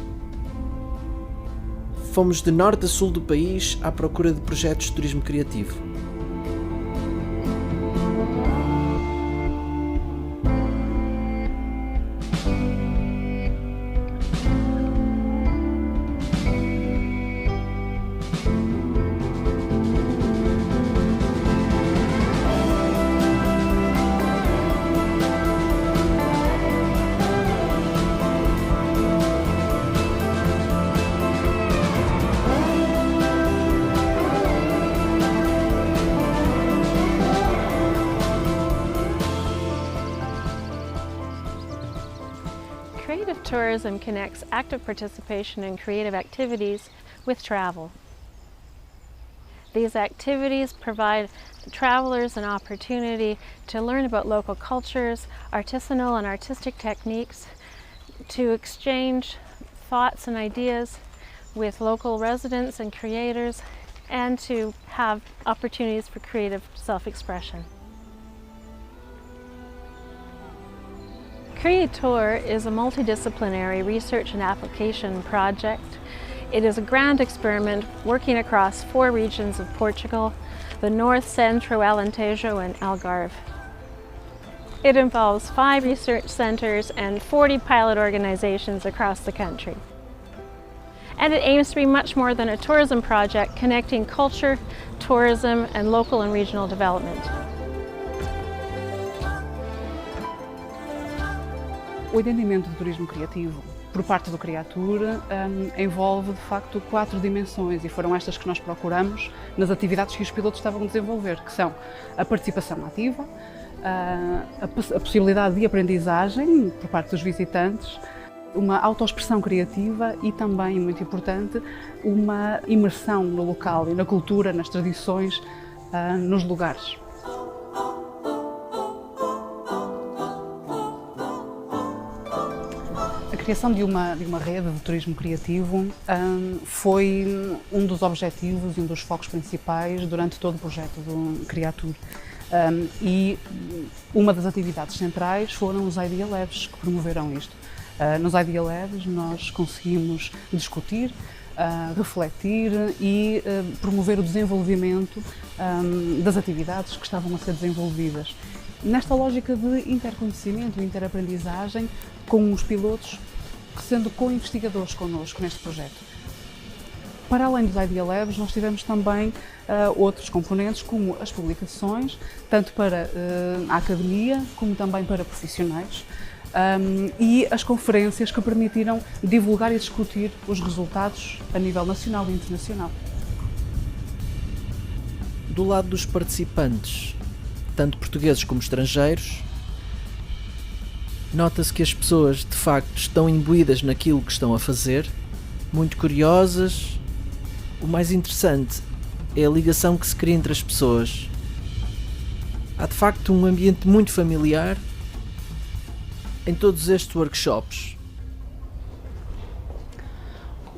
S4: Fomos de norte a sul do país à procura de projetos de turismo criativo.
S5: Creative tourism connects active participation in creative activities with travel. These activities provide travelers an opportunity to learn about local cultures, artisanal and artistic techniques, to exchange thoughts and ideas with local residents and creators, and to have opportunities for creative self-expression. Art&Tur is a multidisciplinary research and application project. It is a grand experiment working across 4 regions of Portugal, the North, Centro, Alentejo and Algarve. It involves 5 research centers and 40 pilot organizations across the country. And it aims to be much more than a tourism project connecting culture, tourism and local and regional development.
S2: O entendimento do turismo criativo por parte do Criatur envolve, de facto, 4 dimensões e foram estas que nós procuramos nas atividades que os pilotos estavam a desenvolver, que são a participação ativa, a possibilidade de aprendizagem por parte dos visitantes, uma autoexpressão criativa e também, muito importante, uma imersão no local e na cultura, nas tradições, nos lugares. A criação de uma rede de turismo criativo foi um dos objetivos e um dos focos principais durante todo o projeto do Criatur. E uma das atividades centrais foram os Idea Labs que promoveram isto. Nos Idea Labs nós conseguimos discutir refletir e promover o desenvolvimento das atividades que estavam a ser desenvolvidas. Nesta lógica de interconhecimento e interaprendizagem com os pilotos, sendo co-investigadores connosco neste projeto. Para além dos Idea Labs, nós tivemos também outros componentes, como as publicações, tanto para a academia, como também para profissionais, e as conferências que permitiram divulgar e discutir os resultados a nível nacional e internacional.
S4: Do lado dos participantes, tanto portugueses como estrangeiros, nota-se que as pessoas de facto estão imbuídas naquilo que estão a fazer, muito curiosas. O mais interessante é a ligação que se cria entre as pessoas. Há de facto um ambiente muito familiar em todos estes workshops.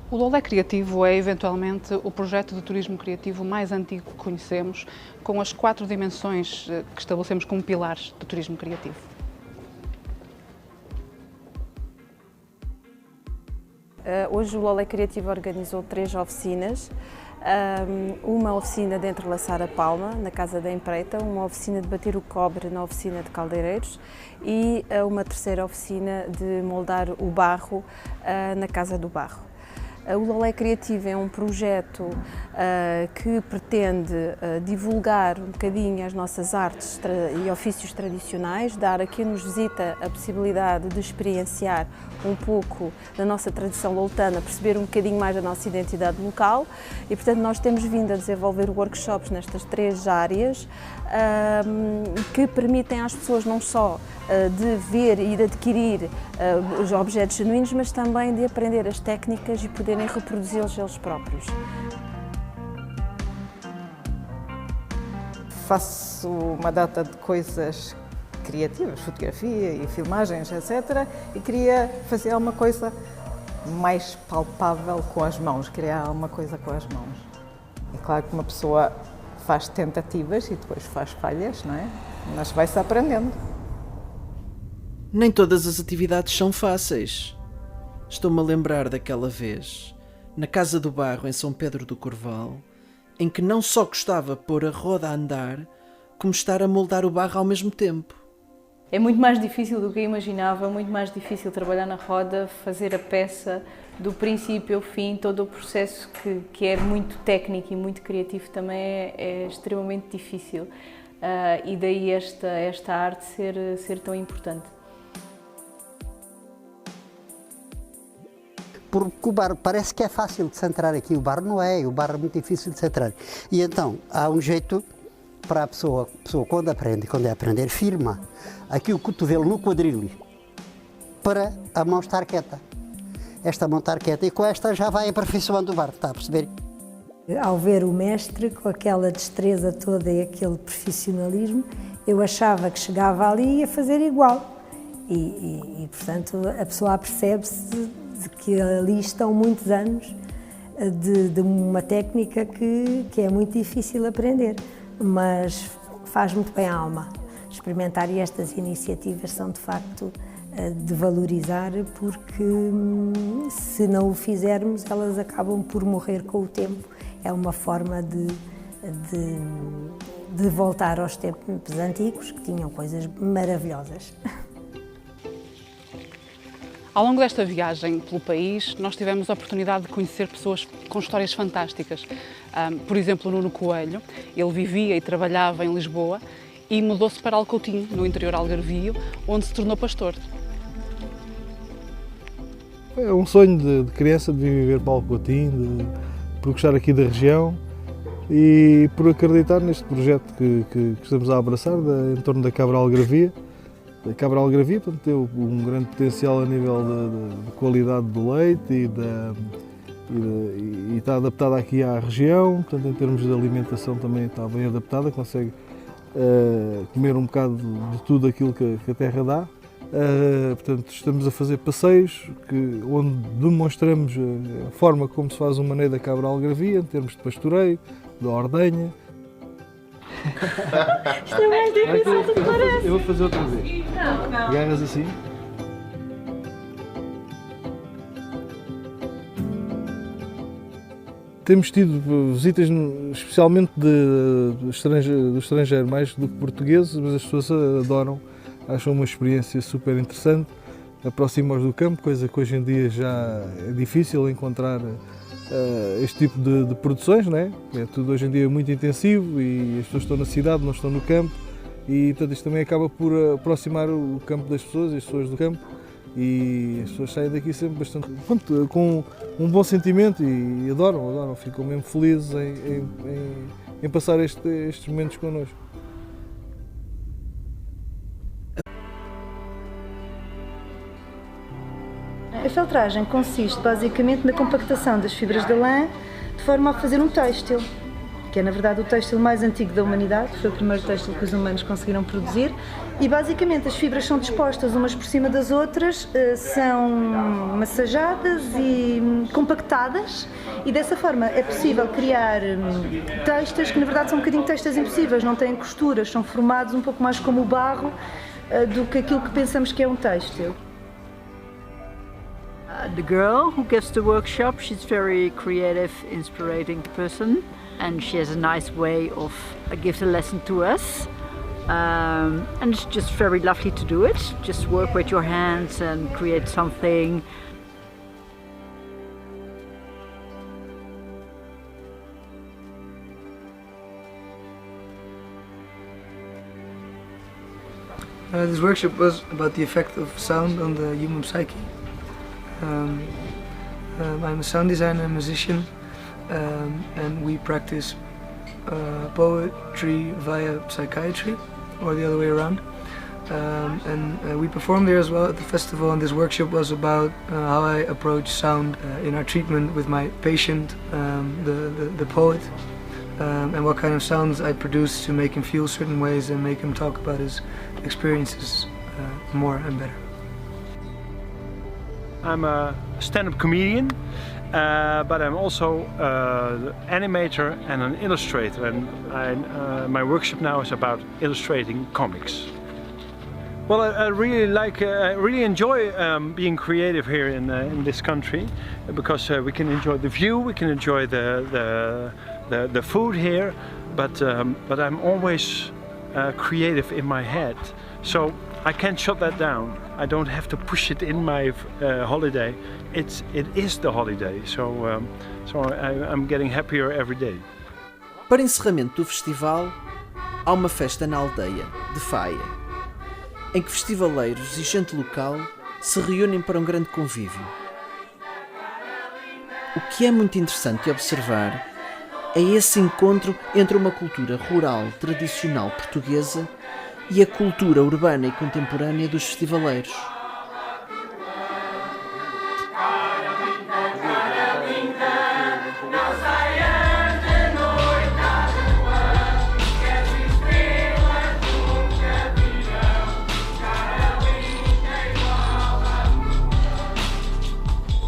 S2: O Lolé Criativo é, eventualmente, o projeto de turismo criativo mais antigo que conhecemos, com as 4 dimensões que estabelecemos como pilares do turismo criativo.
S6: Hoje o Lolé Criativo organizou 3 oficinas. Uma oficina de entrelaçar a palma, na Casa da Empreita, uma oficina de bater o cobre na oficina de caldeireiros e uma terceira oficina de moldar o barro na Casa do Barro. O Lolé Criativo é um projeto que pretende divulgar um bocadinho as nossas artes e ofícios tradicionais, dar a quem nos visita a possibilidade de experienciar um pouco da nossa tradição loutana, perceber um bocadinho mais da nossa identidade local e, portanto, nós temos vindo a desenvolver workshops nestas 3 áreas que permitem às pessoas não só de ver e de adquirir os objetos genuínos, mas também de aprender as técnicas e poderem reproduzi-los eles próprios.
S7: Faço uma data de coisas criativas, fotografia e filmagens, etc. E queria fazer alguma coisa mais palpável com as mãos, criar alguma coisa com as mãos. É claro que uma pessoa faz tentativas e depois faz falhas, não é? Mas vai-se aprendendo.
S4: Nem todas as atividades são fáceis. Estou-me a lembrar daquela vez, na Casa do Barro, em São Pedro do Corval, em que não só custava pôr a roda a andar, como estar a moldar o barro ao mesmo tempo.
S8: É muito mais difícil do que eu imaginava, muito mais difícil trabalhar na roda, fazer a peça do princípio ao fim, todo o processo que é muito técnico e muito criativo também é extremamente difícil. E daí esta arte ser tão importante.
S9: Porque o barro parece que é fácil de centrar aqui, o barro não é, o barro é muito difícil de centrar. E então há um jeito para a pessoa quando é aprender, firma aqui o cotovelo no quadril para a mão estar quieta. Esta mão estar quieta e com esta já vai aperfeiçoando o barro, está a perceber?
S10: Ao ver o mestre com aquela destreza toda e aquele profissionalismo, eu achava que chegava ali e ia fazer igual. E portanto, a pessoa apercebe-se de que ali estão muitos anos de uma técnica que é muito difícil aprender, mas faz muito bem à alma. Experimentar estas iniciativas são de facto de valorizar, porque se não o fizermos, elas acabam por morrer com o tempo. É uma forma de voltar aos tempos antigos, que tinham coisas maravilhosas.
S2: Ao longo desta viagem pelo país, nós tivemos a oportunidade de conhecer pessoas com histórias fantásticas. Por exemplo, o Nuno Coelho, ele vivia e trabalhava em Lisboa e mudou-se para Alcoutinho, no interior algarvio, onde se tornou pastor.
S11: É um sonho de criança de vir viver para Alcoutinho, por gostar aqui da região e por acreditar neste projeto que estamos a abraçar em torno da cabra algarvia. A cabra algarvia, portanto, tem um grande potencial a nível de qualidade do leite e está adaptada aqui à região, portanto, em termos de alimentação também está bem adaptada, consegue comer um bocado de tudo aquilo que a terra dá. Portanto, estamos a fazer passeios onde demonstramos a forma como se faz o maneio da cabra algarvia, em termos de pastoreio, da ordenha.
S8: Isto é mais difícil do que parece.
S11: Eu vou fazer outra vez. Não. Agarras assim. temos tido visitas, especialmente do estrangeiro, mais do que portugueses, mas as pessoas adoram, acham uma experiência super interessante, aproxima-os do campo, coisa que hoje em dia já é difícil encontrar este tipo de produções, não é? É tudo hoje em dia muito intensivo e as pessoas estão na cidade, não estão no campo, e portanto isto também acaba por aproximar o campo das pessoas e as pessoas do campo, e as pessoas saem daqui sempre bastante, com um bom sentimento e adoram, ficam mesmo felizes em passar estes momentos connosco.
S12: A feltragem consiste basicamente na compactação das fibras da lã de forma a fazer um têxtil, que é na verdade o têxtil mais antigo da humanidade, foi o primeiro têxtil que os humanos conseguiram produzir, e basicamente as fibras são dispostas umas por cima das outras, são massajadas e compactadas, e dessa forma é possível criar textos que na verdade são um bocadinho textos impossíveis, não têm costuras, são formados um pouco mais como o barro do que aquilo que pensamos que é um têxtil.
S13: The girl who gives the workshop, she's very creative, inspiring person, and she has a nice way of give the lesson to us. And it's just very lovely to do it. Just work with your hands and create something.
S14: This workshop was about the effect of sound on the human psyche. I'm a sound designer and musician, and we practice poetry via psychiatry, or the other way around. We performed there as well at the festival, and this workshop was about how I approach sound in our treatment with my patient, the poet, and what kind of sounds I produce to make him feel certain ways and make him talk about his experiences more and better.
S15: I'm a stand-up comedian, but I'm also an animator and an illustrator, and my workshop now is about illustrating comics. Well, I really enjoy being creative here in this country, because we can enjoy the view, we can enjoy the food here, but I'm always creative in my head, so I can't shut that down. I don't have to push it in my holiday. It is the holiday, so I'm getting happier every day.
S4: Para encerramento do festival, há uma festa na aldeia de Faia, em que festivaleiros e gente local se reúnem para um grande convívio. O que é muito interessante observar é esse encontro entre uma cultura rural tradicional portuguesa e a cultura urbana e contemporânea dos festivaleiros.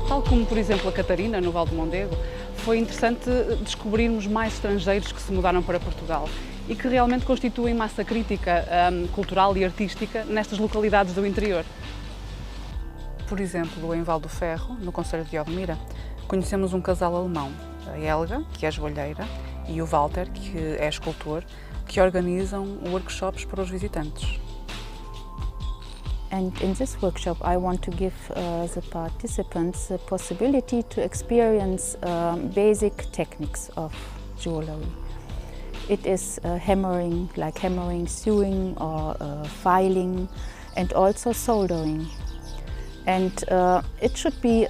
S2: Tal como, por exemplo, a Catarina, no Val do Mondego, foi interessante descobrirmos mais estrangeiros que se mudaram para Portugal e que realmente constituem massa crítica cultural e artística nestas localidades do interior. Por exemplo, em Val do Ferro, no concelho de Odmira, conhecemos um casal alemão, a Helga, que é joalheira, e o Walter, que é escultor, que organizam workshops para os visitantes.
S16: And in this workshop I want to give the participants the possibility to experience basic techniques of jewelry. It is hammering, like hammering, sewing or filing, and also soldering. And it should be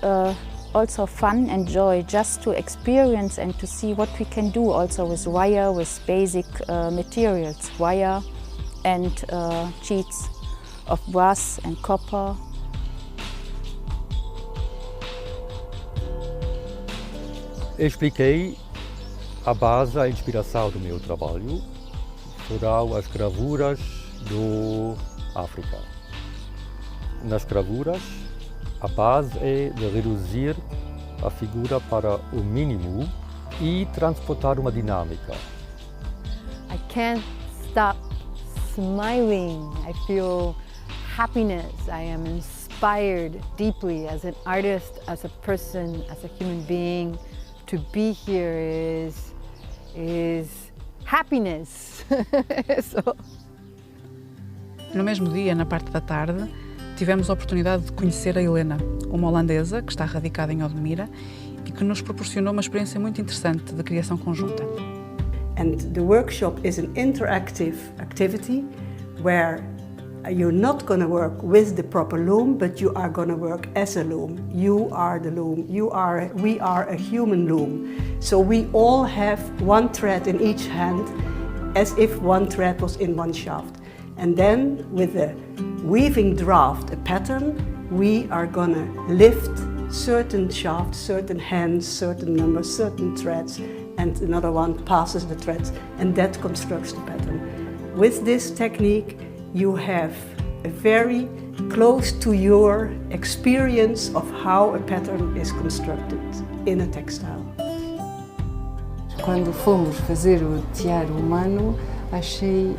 S16: also fun and joy just to experience and to see what we can do also with wire, with basic materials, wire and sheets of brass and copper.
S17: Eu expliquei a base, a inspiração do meu trabalho foram as gravuras do África. Nas gravuras, a base é de reduzir a figura para o mínimo e transportar uma dinâmica.
S18: I can't stop smiling. I feel happiness. I am inspired deeply as an artist, as a person, as a human being, to be here is happiness. So.
S2: No mesmo dia, na parte da tarde, tivemos a oportunidade de conhecer a Helena, uma holandesa que está radicada em Odmira e que nos proporcionou uma experiência muito interessante de criação conjunta.
S19: And the workshop is an interactive activity where you're not going to work with the proper loom, but you are going to work as a loom. You are the loom. We are a human loom. So we all have one thread in each hand, as if one thread was in one shaft. And then with a weaving draft, a pattern, we are going to lift certain shafts, certain hands, certain numbers, certain threads, and another one passes the threads, and that constructs the pattern. With this technique, you have a very close to your experience of how a pattern is constructed in a textile.
S6: Quando fomos fazer o tear humano, achei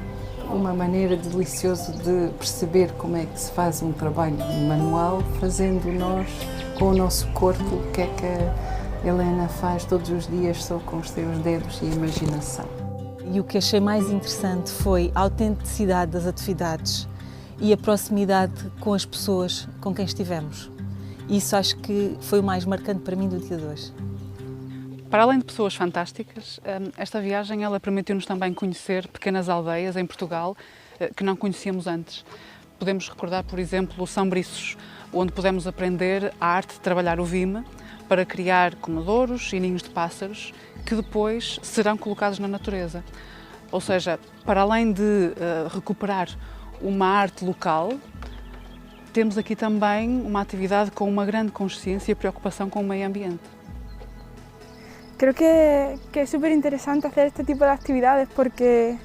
S6: uma maneira deliciosa de perceber como é que se faz um trabalho manual, fazendo nós, com o nosso corpo, o que é que a Helena faz todos os dias só com os seus dedos e imaginação.
S20: E o que achei mais interessante foi a autenticidade das atividades e a proximidade com as pessoas com quem estivemos. Isso acho que foi o mais marcante para mim do dia de hoje.
S2: Para além de pessoas fantásticas, esta viagem ela permitiu-nos também conhecer pequenas aldeias em Portugal que não conhecíamos antes. Podemos recordar, por exemplo, o São Briços, onde pudemos aprender a arte de trabalhar o vime para criar comedouros e ninhos de pássaros que depois serão colocados na natureza. Ou seja, para além de recuperar uma arte local, temos aqui também uma atividade com uma grande consciência e preocupação com o meio ambiente.
S21: Creo que es súper interesante hacer este tipo de actividades porque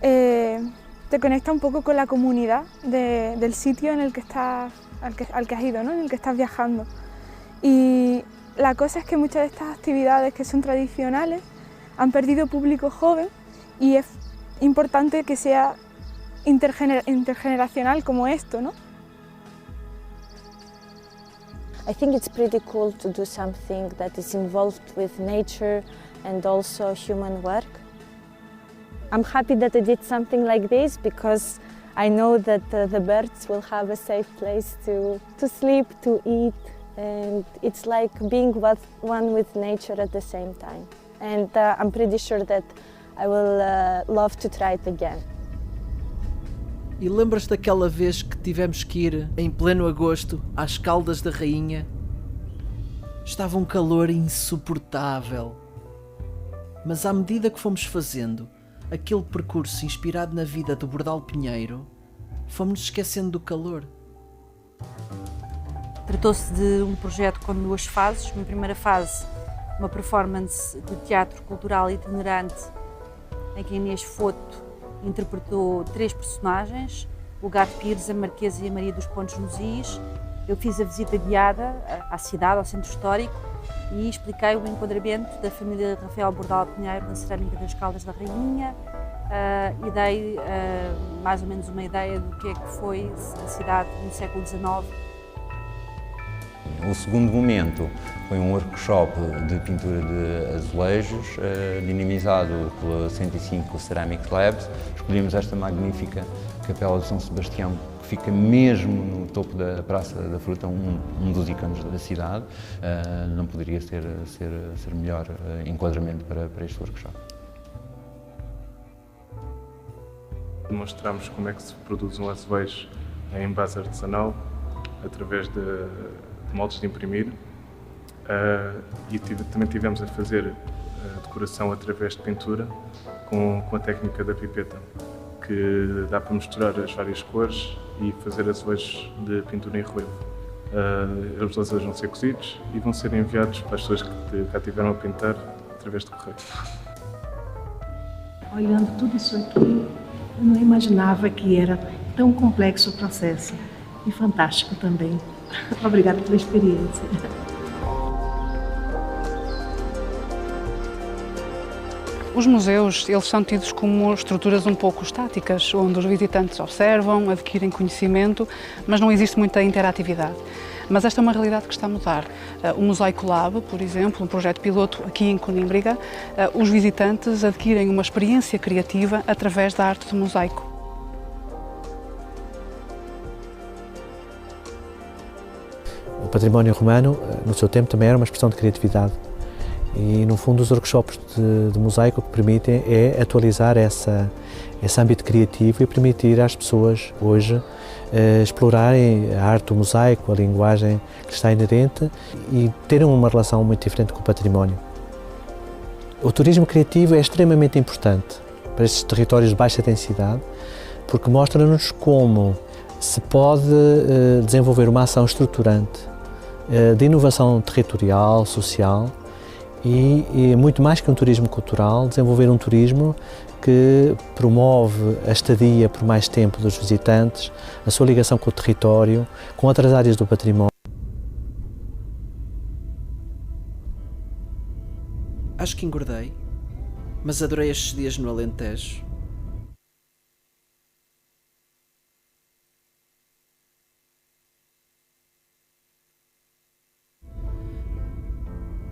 S21: te conecta un poco con la comunidad del sitio en el que estás, al que has ido, ¿no? En el que estás viajando. Y la cosa es que muchas de estas actividades que son tradicionales han perdido público joven y es importante que sea intergeneracional como esto, ¿no?
S5: I think it's pretty cool to do something that is involved with nature and also human work. I'm happy that I did something like this because I know that the birds will have a safe place to sleep, to eat, and it's like being one with nature at the same time. And I'm pretty sure that I will love to try it again.
S4: E lembras daquela vez que tivemos que ir, em pleno agosto, às Caldas da Rainha? Estava um calor insuportável. Mas à medida que fomos fazendo aquele percurso inspirado na vida do Bordal Pinheiro, fomos-nos esquecendo do calor.
S3: Tratou-se de um projeto com 2 fases. Uma primeira fase, uma performance de teatro cultural itinerante, em que Inês Foto interpretou 3 personagens, o Gato Pires, a Marquesa e a Maria dos Pontos nos Is. Eu fiz a visita guiada à cidade, ao centro histórico, e expliquei o enquadramento da família Rafael Bordal Pinheiro na cerâmica das Caldas da Rainha e dei mais ou menos uma ideia do que é que foi a cidade no século XIX.
S22: O segundo momento foi um workshop de pintura de azulejos, dinamizado pela 105 Ceramic Labs. Escolhemos esta magnífica Capela de São Sebastião, que fica mesmo no topo da Praça da Fruta, um dos ícones da cidade. Não poderia ser melhor enquadramento para este workshop.
S23: Demonstramos como é que se produz um azulejo em base artesanal, através de moldes de imprimir, e também tivemos a fazer a decoração através de pintura com a técnica da pipeta, que dá para misturar as várias cores e fazer azulejos de pintura em relevo. Os azulejos vão ser cozidos e vão ser enviados para as pessoas que cá tiveram a pintar através do correio.
S24: Olhando tudo isso aqui, eu não imaginava que era tão complexo o processo e fantástico também. Obrigada pela experiência.
S2: Os museus, eles são tidos como estruturas um pouco estáticas, onde os visitantes observam, adquirem conhecimento, mas não existe muita interatividade. Mas esta é uma realidade que está a mudar. O Mosaico Lab, por exemplo, um projeto piloto aqui em Conímbriga, os visitantes adquirem uma experiência criativa através da arte do mosaico.
S1: O património romano, no seu tempo, também era uma expressão de criatividade. E, no fundo, os workshops de mosaico o que permitem é atualizar esse âmbito criativo e permitir às pessoas, hoje, explorarem a arte do mosaico, a linguagem que está inerente e terem uma relação muito diferente com o património. O turismo criativo é extremamente importante para estes territórios de baixa densidade, porque mostra-nos como se pode desenvolver uma ação estruturante de inovação territorial, social e muito mais que um turismo cultural, desenvolver um turismo que promove a estadia por mais tempo dos visitantes, a sua ligação com o território, com outras áreas do património.
S4: Acho que engordei, mas adorei estes dias no Alentejo.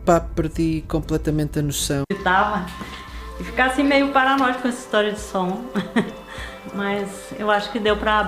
S4: Pá, perdi completamente a noção.
S7: E ficar assim meio paranoico com essa história de som, mas eu acho que deu para